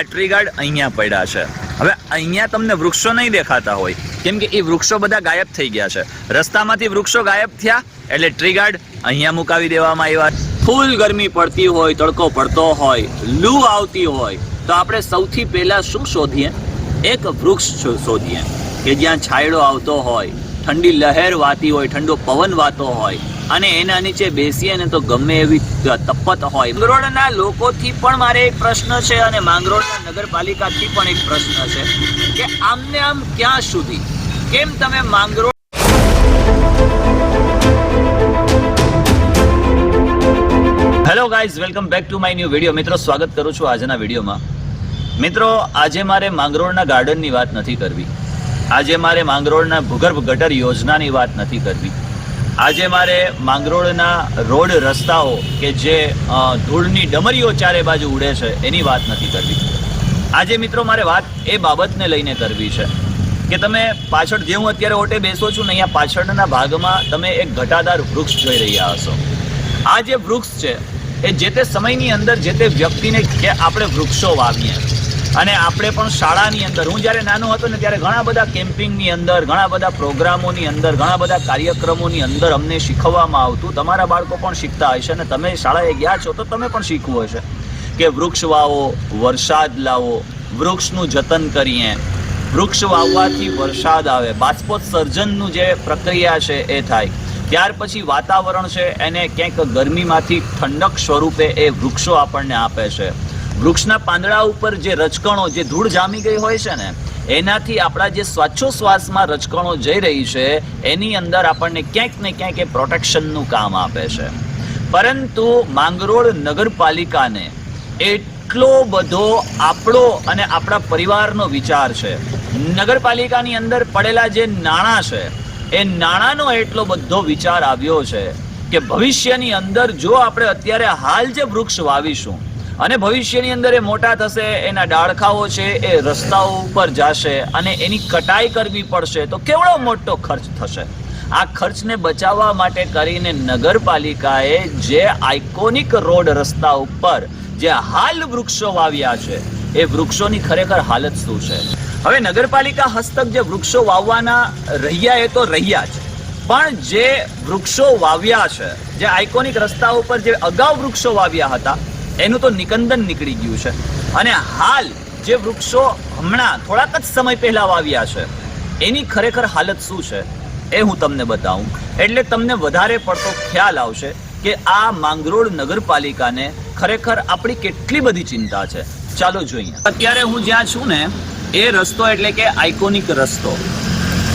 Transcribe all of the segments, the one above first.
Tree guard અહીંયા પડ્યા છે. હવે અહીંયા તમને વૃક્ષો નહીં દેખાતા હોય કેમ કે એ વૃક્ષો બધા ગાયબ થઈ ગયા છે. રસ્તામાંથી વૃક્ષો ગાયબ થયા એટલે ટ્રી ગાર્ડ અહીંયા મુકાવી દેવામાં આવ્યા. ફૂલ ગરમી પડતી હોય, તડકો પડતો હોય, લૂ આવતી હોય તો આપણે સૌથી પહેલા શું શોધીએ? એક વૃક્ષ શોધીએ કે જ્યાં છાંયડો આવતો હોય, ઠંડી લહેર વાતી હોય, ઠંડો પવન વાતો હોય અને એના નીચે બેસીએ ને તો ગમે એવી તપત હોય. માંગરોળના લોકોથી પણ મારે એક પ્રશ્ન છે અને માંગરોળના નગરપાલિકાથી પણ એક પ્રશ્ન છે કે આમને આમ ક્યાં સુધી કેમ તમે Mangrol hello guys, welcome back to my new video. મિત્રો, સ્વાગત કરું છું આજના વિડીયોમાં. મિત્રો, આજે મારે માંગરોળના ગાર્ડનની વાત નથી કરવી. આજે મારે માંગરોળના ભૂગર્ભ ગટર યોજનાની વાત નથી કરવી. આજે મારે માંગરોળના રોડ રસ્તાઓ કે જે ધૂળની ડમરીઓ ચારે બાજુ ઉડે છે એની વાત નથી કરવી. આજે મિત્રો મારે વાત એ બાબતને લઈને કરવી છે કે તમે પાછળ જે હું અત્યારે ઓટે બેસો છું ને અહીંયા પાછળના ભાગમાં તમે એક ઘટાદાર વૃક્ષ જોઈ રહ્યા હશો. આ જે વૃક્ષ છે એ જે તે સમયની અંદર જે તે વ્યક્તિને કે આપણે વૃક્ષો વાવીએ અને આપણે પણ શાળાની અંદર, હું જ્યારે નાનો હતો ને ત્યારે ઘણા બધા કેમ્પિંગની અંદર, ઘણા બધા પ્રોગ્રામોની અંદર, ઘણા બધા કાર્યક્રમોની અંદર અમને શીખવવામાં આવતું. તમારા બાળકો પણ શીખતા હશે અને તમે શાળાએ ગયા છો તો તમે પણ શીખવું હશે કે વૃક્ષ વાવો, વરસાદ લાવો, વૃક્ષનું જતન કરીએ. વૃક્ષ વાવવાથી વરસાદ આવે, બાષ્પોત્સર્જનનું જે પ્રક્રિયા છે એ થાય. ત્યાર પછી વાતાવરણ છે એને ક્યાંક ગરમીમાંથી ઠંડક સ્વરૂપે એ વૃક્ષો આપણને આપે છે. વૃક્ષના પાંદડા ઉપર જે રચકણો, જે ધૂળ જામી ગઈ હોય છે ને એનાથી આપણા જે શ્વાસોશ્વાસમાં રચકણો જઈ રહી છે એની અંદર આપણને ક્યાંક ને ક્યાંક એ પ્રોટેક્શનનું કામ આપે છે. પરંતુ માંગરોળ નગરપાલિકાને એટલો બધો આપણો અને આપણા પરિવારનો વિચાર છે. નગરપાલિકાની અંદર પડેલા જે નાણાં છે એ નાણાંનો એટલો બધો વિચાર આવ્યો છે કે ભવિષ્યની અંદર જો આપણે અત્યારે હાલ જે વૃક્ષ વાવીશું અને ભવિષ્યની અંદર એ મોટા થશે, એના ડાળખાઓ છે એ રસ્તાઓ ઉપર જશે અને એની કટાઈ કરવી પડશે તો કેવડો મોટો ખર્ચ થશે. આ ખર્ચને બચાવવા માટે કરીને નગરપાલિકાએ જે આઇકોનિક રોડ રસ્તા ઉપર જે હાલ વૃક્ષો વાવ્યા છે એ વૃક્ષોની ખરેખર હાલત શું છે? હવે નગરપાલિકા હસ્તક જે વૃક્ષો વાવવાના રહ્યા એ તો રહ્યા છે, પણ જે વૃક્ષો વાવ્યા છે, જે આઇકોનિક રસ્તા ઉપર જે અગાઉ વૃક્ષો વાવ્યા હતા એનું તો નિકંદન નીકળી ગયું છે અને હાલ જે વૃક્ષો હમણાં થોડાક જ સમય પહેલા વાવ્યા છે એની ખરેખર હાલત શું છે એ હું તમને બતાવું એટલે તમને વધારે પડતો ખ્યાલ આવશે કે આ માંગરોળ નગરપાલિકાને ખરેખર આપણી કેટલી બધી ચિંતા છે. ચાલો જોઈએ. અત્યારે હું જ્યાં છું ને એ રસ્તો એટલે કે આઇકોનિક રસ્તો.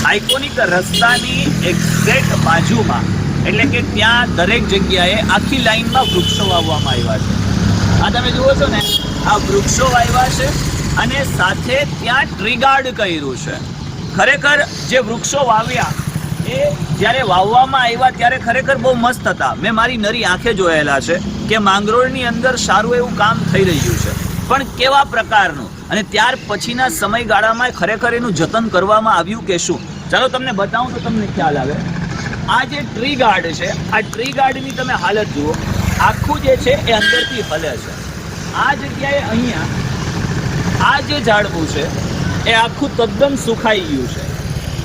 આઇકોનિક રસ્તાની એક્ઝેક્ટ બાજુમાં એટલે કે ત્યાં દરેક જગ્યાએ આખી લાઈનમાં વૃક્ષો વાવવામાં આવ્યા છે. આ તમે જુઓ છો ને, આ વૃક્ષો વાવ્યા છે અને સાથે ત્યાં ટ્રી ગાર્ડ કર્યું છે. ખરેખર જે વૃક્ષો વાવ્યા એ જ્યારે વાવવામાં આવ્યા ત્યારે ખરેખર બહુ મસ્ત હતા. મેં મારી નરી આંખે જોયેલા છે કે માંગરોળની અંદર સારું એવું કામ થઈ રહ્યું છે, પણ કેવા પ્રકારનું અને ત્યાર પછીના સમયગાળામાં ખરેખર એનું જતન કરવામાં આવ્યું કે શું? ચાલો તમને બતાવું તો તમને ખ્યાલ આવે. આ જે ટ્રી ગાર્ડ છે, આ ટ્રી ગાર્ડની તમે હાલત જુઓ. આખું જે છે એ અંદરથી હલે છે. આ જગ્યાએ અહીંયા આ જે ઝાડવું છે એ આખું તદ્દન સુખાઈ ગયું છે.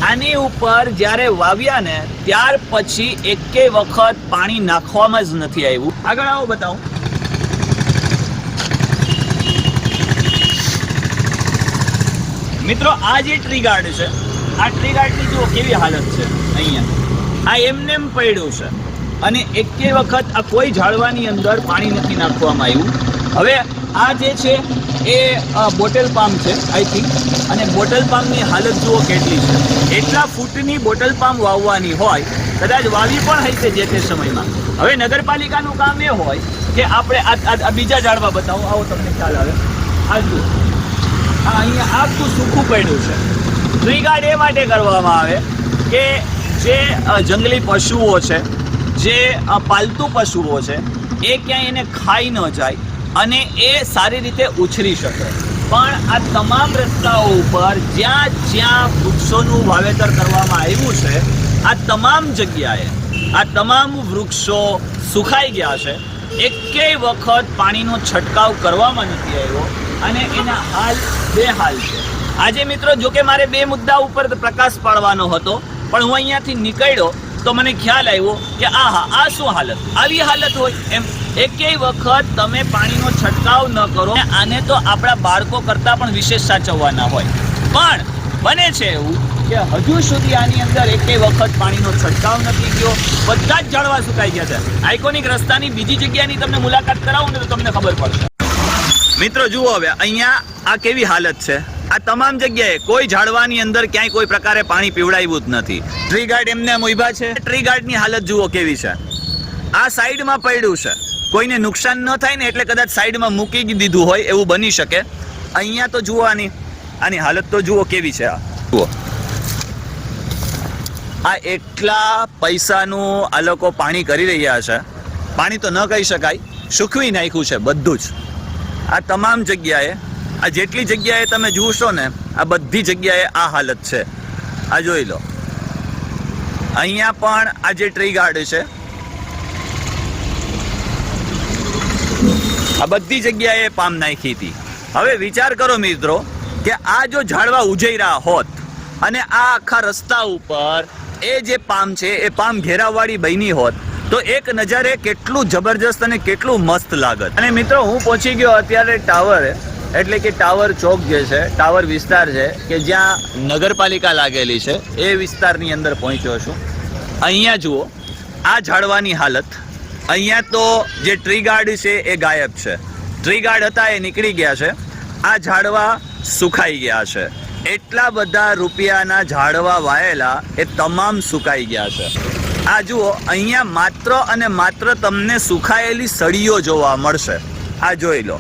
આની ઉપર જ્યારે વાવ્યા ને ત્યાર પછી એકેય વખત પાણી નાખવામાં જ નથી આવ્યું. આગળ આવો બતાવું. મિત્રો, આ જે ટ્રી ગાર્ડ છે, આ ટ્રી ગાર્ડની જુઓ કેવી હાલત છે. અહીંયા આ એમને પડ્યું છે અને એકેય વખત આ કોઈ ઝાડવાની અંદર પાણી નથી નાખવામાં આવ્યું. હવે આ જે છે એ બોટલ પામ છે આઈ થિંક, અને બોટલ પામની હાલત જુઓ કેટલી છે. એટલા ફૂટની બોટલ પામ વાવવાની હોય, કદાચ વાવી પણ હશે જે તે સમયમાં. હવે નગરપાલિકાનું કામ એ હોય કે આપણે આ બીજા ઝાડવા બતાવો, આવો તમને ખ્યાલ આવે. આ જુઓ, અહીંયા આખું સૂકું પડ્યું છે. ટ્રી ગાર્ડ એ માટે કરવામાં આવે કે જે જંગલી પશુઓ છે, જે પાલતુ પશુઓ છે એ ક્યાંય એને ખાઈ ન જાય અને એ સારી રીતે ઉછરી શકે. પણ આ તમામ રસ્તાઓ ઉપર જ્યાં જ્યાં વૃક્ષોનું વાવેતર કરવામાં આવ્યું છે, આ તમામ જગ્યાએ આ તમામ વૃક્ષો સુખાઈ ગયા છે. એકેય વખત પાણીનો છંટકાવ કરવામાં નથી આવ્યો. અને એના હાલ બે હાલ છે. આજે મિત્રો જો કે મારે બે મુદ્દા ઉપર પ્રકાશ પાડવાનો હતો, પણ હું અહીંયાથી નીકળ્યો તો મને ખ્યાલ આવ્યો કે આ શું હાલત, આવી હાલત હોય એમ. એકેય વખત તમે પાણીનો છંટકાવ ન કરો. આને તો આપણા બાળકો કરતા પણ વિશેષ સાચવવાના હોય, પણ બને છે એવું કે હજુ સુધી આની અંદર એકેય વખત પાણીનો છંટકાવ નથી થયો. બધા જ ઝાડવા સુકાઈ ગયા છે. આઇકોનિક રસ્તાની બીજી જગ્યાની તમને મુલાકાત કરાવું ને તો તમને ખબર પડશે. મિત્રો જુઓ, હવે અહીંયા આ કેવી હાલત છે. આ તમામ જગ્યાએ કોઈ ઝાડવાની અંદર ક્યાંય કોઈ પ્રકારે પાણી પીવડાવ્યું જ નથી. ટ્રી ગાર્ડ એમને ઉભા છે. ટ્રી ગાર્ડની હાલત જુઓ કેવી છે. આ સાઈડમાં પડ્યું છે, કોઈને નુકસાન ન થાય ને એટલે કદાચ સાઈડમાં મૂકી દીધું હોય એવું બની શકે. અહીંયા તો જુઓ આની હાલત તો જુઓ કેવી છે. આ જુઓ, આ એટલા પૈસાનું આ લોકો પાણી કરી રહ્યા છે. પાણી તો ન કહી શકાય, સૂકવી નાખ્યું છે બધું જ. આ તમામ જગ્યાએ, આ જેટલી જગ્યાએ તમે જોશો ને, આ બધી જગ્યાએ આ હાલત છે. આ જોઈ લો, અહીંયા પણ આ જે ટ્રી ગાર્ડ છે, આ બધી જગ્યાએ પામ નાખી હતી. હવે વિચાર કરો મિત્રો કે આ જો ઝાડવા ઉજેરા હોત અને આ આખા રસ્તા ઉપર એ જે પામ છે એ પામ ઘેરાવાળી બની હોત તો એક નજારે કેટલું જબરજસ્ત અને કેટલું મસ્ત લાગત. અને મિત્રો હું પહોંચી ગયો અત્યારે ટાવર, એટલે કે ટાવર ચોક જે છે, ટાવર વિસ્તાર છે કે જ્યાં નગરપાલિકા લાગેલી છે, એ વિસ્તારની અંદર પહોંચ્યો છું. અહીંયા જુઓ આ ઝાડવાની હાલત. અહીંયા તો જે ટ્રી ગાર્ડ છે એ ગાયબ છે. ટ્રી ગાર્ડ હતા એ નીકળી ગયા છે. આ ઝાડવા સુકાઈ ગયા છે. એટલા બધા રૂપિયાના ઝાડવા વાયેલા એ તમામ સુકાઈ ગયા છે. આ જુઓ, અહીંયા માત્ર અને માત્ર તમને સુખાયેલી સળીઓ જોવા મળશે. આ જોઈ લો.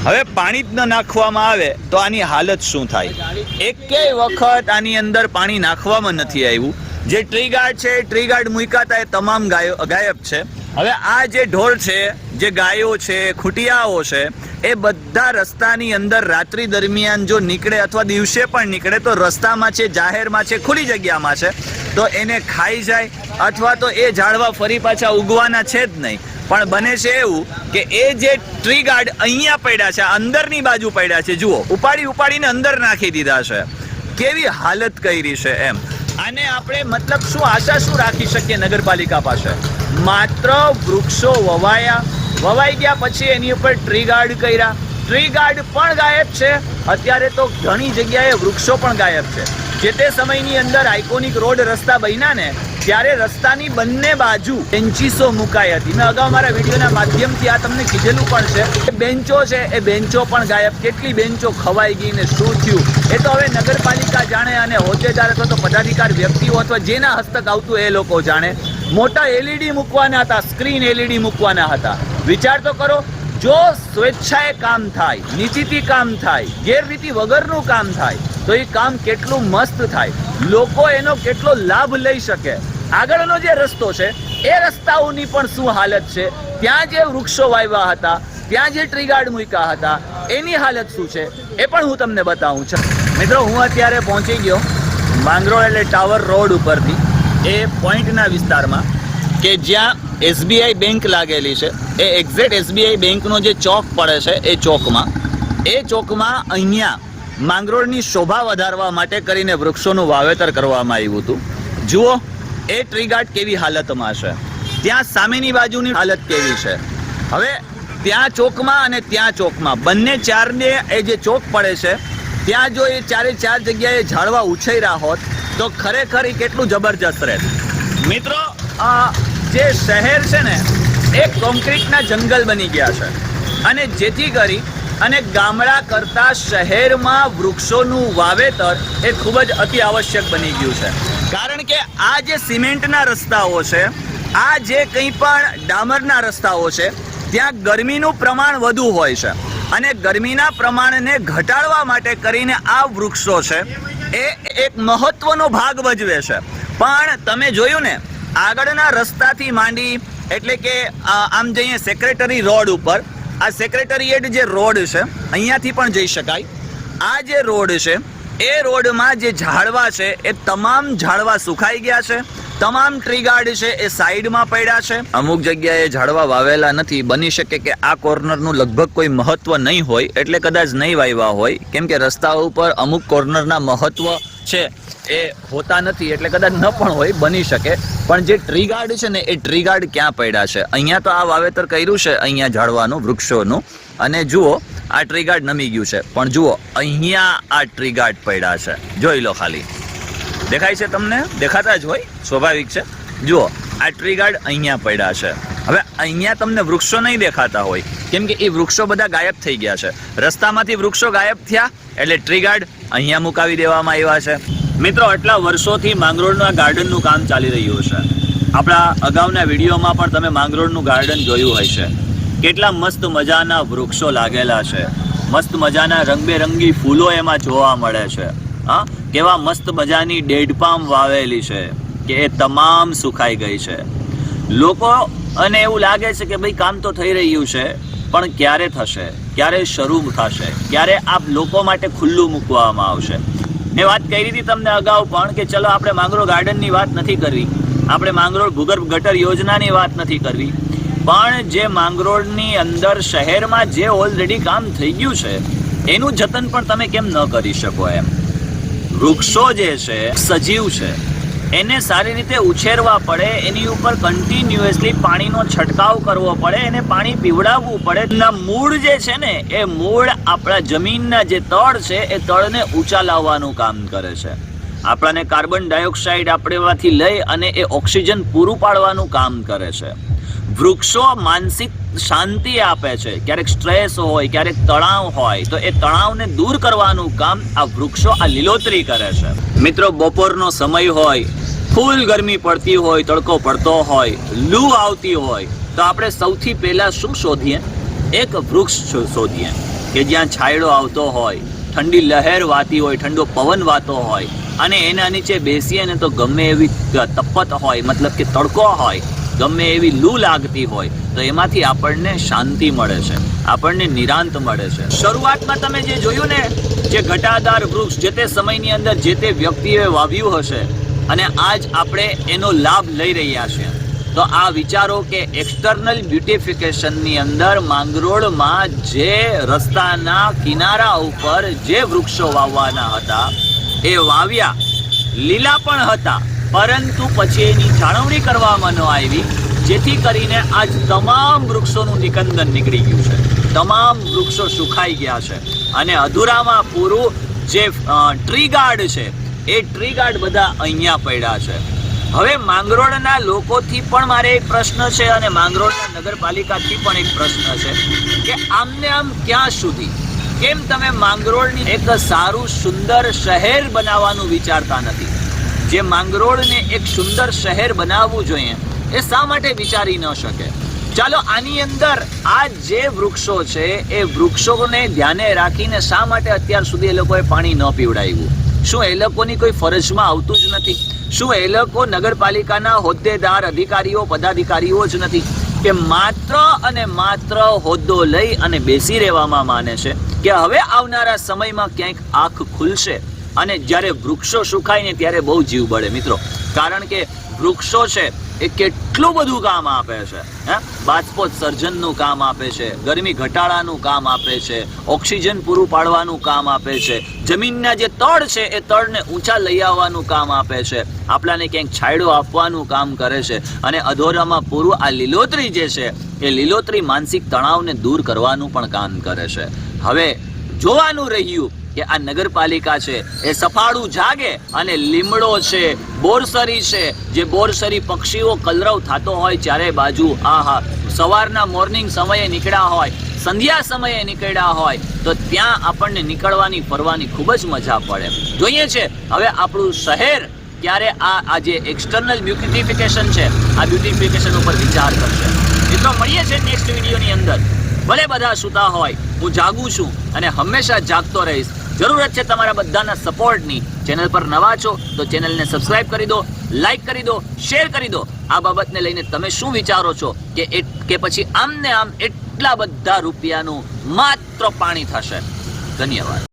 હવે પાણી જ ન નાખવામાં આવે તો આની હાલત શું થાય. એકેય વખત આની અંદર પાણી નાખવામાં નથી આવ્યું. જે ટ્રી ગાર્ડ છે, ટ્રી ગાર્ડ મૂક્યા હતા એ તમામ ગાયબ છે. હવે આ જે ઢોર છે, જે ગાયો છે, ખૂટિયાઓ છે, એ બધા રસ્તાની અંદર રાત્રિ દરમિયાન જો નીકળે અથવા દિવસે પણ નીકળે તો રસ્તામાં છે, જાહેરમાં છે, ખુલ્લી જગ્યામાં છે, તો એને ખાઈ જાય અથવા તો એ ઝાડવા ફરી પાછા ઉગવાના છે જ નહીં. પણ બને છે એવું કે એ જે ટ્રી ગાર્ડ અહીંયા પડ્યા છે, અંદરની બાજુ પડ્યા છે, જુઓ, ઉપાડીને અંદર નાખી દીધા છે. કેવી હાલત કરી છે એમ. આને આપણે મતલબ શું આશા શું રાખી શકીએ નગરપાલિકા પાસે? માત્ર વૃક્ષો વવાઈ ગયા પછી એની ઉપર ટ્રી ગાર્ડ કર્યા. ટ્રી ગાર્ડ પણ ગાયબ છે. અત્યારે તો ઘણી જગ્યાએ વૃક્ષો પણ ગાયબ છે. જે તે સમયની અંદર આઇકોનિક રોડ રસ્તા બન્યા ને ત્યારે રસ્તાની બંને બાજુ બેન્ચીસો મુકાઈ હતી. મેં અગાઉ મારા વિડીયોના માધ્યમથી આ તમને કીધેલું પણ છે. બેન્ચો છે એ બેન્ચો પણ ગાયબ. કેટલી બેન્ચો ખવાઈ ગઈ ને શું થયું એ તો હવે નગરપાલિકા જાણે અને હોદ્દેદાર અથવા તો પદાધિકાર વ્યક્તિઓ અથવા જેના હસ્તક આવતું એ લોકો જાણે. મોટા એલઈડી મૂકવાના હતા, સ્ક્રીન એલઈડી મૂકવાના હતા. વિચાર તો કરો, જો સ્વેચ્છાએ કામ થાય, નીતિથી કામ થાય, ગેરરીતિ વગરનું કામ થાય તો એ કામ કેટલું મસ્ત થાય, લોકો એનો કેટલો લાભ લઈ શકે. આગળનો જે રસ્તો છે એ રસ્તાઓની પણ શું હાલત છે, ત્યાં જે વૃક્ષો વાવ્યા હતા, ત્યાં જે ટ્રી ગાર્ડ મૂક્યા હતા એની હાલત શું છે એ પણ હું તમને બતાવું છું. મિત્રો હું અત્યારે પહોંચી ગયો માંગરોળ એટલે ટાવર રોડ ઉપરથી એ પોઈન્ટના વિસ્તારમાં કે જ્યાં એસબીઆઈ બેંક લાગેલી છે. એ એક્ઝેક્ટ એસબીઆઈ બેંકનો જે ચોક પડે છે એ ચોકમાં અહીંયા માંગરોળની શોભા વધારવા માટે કરીને વૃક્ષોનું વાવેતર કરવામાં આવ્યું હતું. જુઓ એ ટ્રી ગાર્ડ કેવી હાલતમાં છે, ત્યાં સામેની બાજુની હાલત કેવી છે. હવે ત્યાં ચોકમાં અને ત્યાં ચોકમાં બંને ચારને એ જે ચોક પડે છે ત્યાં જો એ ચારે ચાર જગ્યાએ ઝાડવા ઉછેર્યા હોત તો ખરેખર એ કેટલું જબરજસ્ત રહેત. મિત્રો જે શહેર છે ને એ કોન્ક્રીટના જંગલ બની ગયા છે અને જેથી કરી અને ગામડા કરતા શહેરમાં વૃક્ષોનું વાવેતર એ ખૂબ જ અતિ આવશ્યક બની ગયું છે. કારણ કે આ જે સિમેન્ટના રસ્તાઓ છે, આ જે કંઈ પણ ડામરના રસ્તાઓ છે, ત્યાં ગરમીનું પ્રમાણ વધુ હોય છે અને ગરમીના પ્રમાણને ઘટાડવા માટે કરીને આ વૃક્ષો છે એ એક મહત્વનો ભાગ ભજવે છે. પણ તમે જોયું ને આગળના રસ્તાથી માંડી એટલે કે આમ જઈએ સેક્રેટરી રોડ ઉપર, આ સેક્રેટરીએટ જે રોડ છે અહીંયાથી પણ જઈ શકાય. આ જે રોડ છે એ રોડમાં જે ઝાડવા છે એ તમામ ઝાડવા સુકાઈ ગયા છે તમામ ટ્રી ગાર્ડ છે એ સાઈડમાં પડ્યા છે. અમુક જગ્યાએ ઝાડવા વાવેલા નથી. બની શકે કે આ કોર્નરનું લગભગ કોઈ મહત્વ નહીં હોય એટલે કદાચ નહીં વાવ્યા હોય, કેમ કે રસ્તા ઉપર અમુક કોર્નરના મહત્વ છે એ હોતા નથી એટલે કદાચ ન પણ હોય, બની શકે. પણ જે ટ્રી ગાર્ડ છે ને એ ટ્રી ગાર્ડ ક્યાં પડ્યા છે? અહીંયા તો આ વાવેતર કર્યું છે અહીંયા ઝાડવાનું, વૃક્ષોનું, અને જુઓ આ ટ્રી ગાર્ડ નમી ગયું છે, પણ જુઓ અહીંયા આ ટ્રી ગાર્ડ પડ્યા છે. જોઈ લો, ખાલી દેખાય છે તમને? દેખાતા જ હોય, સ્વાભાવિક છે. જુઓ આ ટ્રી ગાર્ડ અહીંયા પડ્યા છે. હવે અહીંયા તમને વૃક્ષો નહીં દેખાતા હોય કેમ કે એ વૃક્ષો બધા ગાયબ થઈ ગયા છે. રસ્તામાંથી વૃક્ષો ગાયબ થયા એટલે ટ્રી ગાર્ડ અહીંયા મુકાવી દેવામાં આવ્યા છે. મિત્રો, આટલા વર્ષોથી માંગરોળના ગાર્ડનનું કામ ચાલી રહ્યું છે. આપણા અગાઉના વિડીયોમાં પણ તમે માંગરોળનું ગાર્ડન જોયું હશે. કેટલા મસ્ત મજાના વૃક્ષો લાગેલા છે, મસ્ત મજાના રંગબેરંગી ફૂલો એમાં જોવા મળે છે. હા, કેવા મસ્ત મજાની ડેડપામ વાવેલી છે કે એ તમામ સુકાઈ ગઈ છે. લોકો અને એવું લાગે છે કે ભાઈ કામ તો થઈ રહ્યું છે, પણ ક્યારે થશે, ક્યારે શરૂ થશે, ક્યારે આ લોકો માટે ખુલ્લું મૂકવામાં આવશે? મેં વાત કરી હતી તમને અગાઉ પણ કે ચલો આપણે માંગરોળ ગાર્ડનની વાત નથી કરવી, આપણે માંગરોળ ભૂગર્ભ ગટર યોજનાની વાત નથી કરવી, પણ જે માંગરોળની અંદર શહેરમાં જે ઓલરેડી કામ થઈ ગયું છે એનું જતન પણ તમે કેમ ન કરી શકો? એમ વૃક્ષો જે છે સજીવ છે, એને સારી રીતે ઉછેરવા પડે, એની ઉપર કન્ટિન્યુઅસલી પાણીનો છંટકાવ કરવો પડે, એને પાણી પીવડાવવું પડે. એના મૂળ જે છે ને એ મૂળ આપણા જમીનના જે તળ છે એ તળને ઊંચા લાવવાનું કામ કરે છે. આપણાને કાર્બન ડાયોક્સાઇડ આપણેમાંથી લઈ અને એ ઓક્સિજન પૂરું પાડવાનું કામ કરે છે. વૃક્ષો માનસિક શાંતિ આપે છે. ક્યારેક સ્ટ્રેસ હોય, ક્યારેક તણાવ હોય, તો એ તણાવને દૂર કરવાનું કામ આ વૃક્ષો, આ લીલોતરી કરે છે. મિત્રો, બપોરનો સમય હોય, ફૂલ ગરમી પડતી હોય, તડકો પડતો હોય, લૂ આવતી હોય, તો આપણે સૌથી પહેલા શું શોધીએ? એક વૃક્ષ શોધીએ કે જ્યાં છાંયડો આવતો હોય, ઠંડી લહેર વાતી હોય, ઠંડો પવન વાતો હોય, અને એના નીચે બેસીએ ને તો ગમે એવી તપત હોય, મતલબ કે તડકો હોય, ગમે એવી લૂ લાગતી હોય, તો એમાંથી આપણને શાંતિ મળે છે, આપણને નિરાંત મળે છે. શરૂઆતમાં તમે જે જોયું ને, જે ઘટાદાર વૃક્ષ જે તે સમયની અંદર જે તે વ્યક્તિએ વાવ્યું હશે અને આજ આપણે એનો લાભ લઈ રહ્યા છીએ, તો આ વિચારો કે એક્સટર્નલ બ્યુટિફિકેશનની અંદર માંગરોળમાં જે રસ્તાના કિનારા ઉપર જે વૃક્ષો વાવવાના હતા એ વાવ્યા, લીલા પણ હતા, પરંતુ પછી એની જાળવણી કરવામાં ન આવી, જેથી કરીને આજ તમામ વૃક્ષોનું નિકંદન નીકળી ગયું છે, તમામ વૃક્ષો સુકાઈ ગયા છે, અને અધૂરામાં પૂરું જે ટ્રી ગાર્ડ છે એ ટ્રી ગાર્ડ બધા અહીંયા પડ્યા છે. હવે માંગરોળના લોકોથી પણ મારે એક પ્રશ્ન છે અને માંગરોળના નગરપાલિકાથી પણ એક પ્રશ્ન છે કે આમને આમ ક્યાં સુધી? કેમ તમે માંગરોળની એક સારું સુંદર શહેર બનાવવાનું વિચારતા નથી? જે માંગરોળને એક સુંદર શહેર બનાવવું જોઈએ એ શા માટે વિચારી ન શકે? ચાલો આની અંદર આ જે વૃક્ષો છે એ વૃક્ષોને ધ્યાને રાખીને શા માટે અત્યાર સુધી એ લોકોએ પાણી ન પીવડાવ્યું? શું એ લોકોની કોઈ ફરજમાં આવતું જ નથી? શું એ લોકો નગરપાલિકાના હોદ્દેદાર, અધિકારીઓ, પદાધિકારીઓ જ નથી કે માત્ર અને માત્ર હોદ્દો લઈ અને બેસી રહેવામાં માને છે કે હવે આવનારા સમયમાં ક્યાંક આંખ ખુલશે? અને જ્યારે વૃક્ષો સુકાય ને ત્યારે બહુ જીવ બળે મિત્રો, કારણ કે વૃક્ષો છે એ કેટલું બધું કામ આપે છે. બાષ્પોત્સર્જનનું કામ આપે છે, ગરમી ઘટાડાનું કામ આપે છે, ઓક્સિજન પૂરું પાડવાનું કામ આપે છે, જમીનના જે તળ છે એ તળને ઊંચા લઈ આવવાનું કામ આપે છે, આપણાને ક્યાંક છાંયડો આપવાનું કામ કરે છે, અને અધોરામાં પૂરું આ લીલોતરી જે છે એ લીલોતરી માનસિક તણાવને દૂર કરવાનું પણ કામ કરે છે. હવે જોવાનું રહ્યું કે આ નગરપાલિકા છે એ સફાળું જાગે અને લીમડો છે, બોરસરી છે, જે બોરસરી પક્ષીઓ કલરવ થતો હોય ચારે બાજુ, આહા, સવારના મોર્નિંગ સમયે નીકળ્યા હોય, સંધ્યા સમયે નીકળ્યા હોય, તો ત્યાં આપણને નીકળવાની ફરવાની ખૂબ જ મજા પડે. જોઈએ છે હવે આપણું શહેર ક્યારે આ જે એક્સટર્નલ બ્યુટિફિકેશન છે આ બ્યુટિફિકેશન ઉપર વિચાર કરશે. મિત્રો, મળીએ છે નેક્સ્ટ વિડીયોની અંદર. ભલે બધા સૂતા હોય, હું જાગું છું અને હંમેશા જાગતો રહીશ. જરૂરત છે તમારા બધાના સપોર્ટની. ચેનલ પર નવા છો તો ચેનલને સબસ્ક્રાઇબ કરી દો, લાઈક કરી દો, શેર કરી દો. આ બાબતને લઈને તમે શું વિચારો છો કે પછી આમને આમ એટલા બધા રૂપિયાનું માત્ર પાણી થશે? ધન્યવાદ.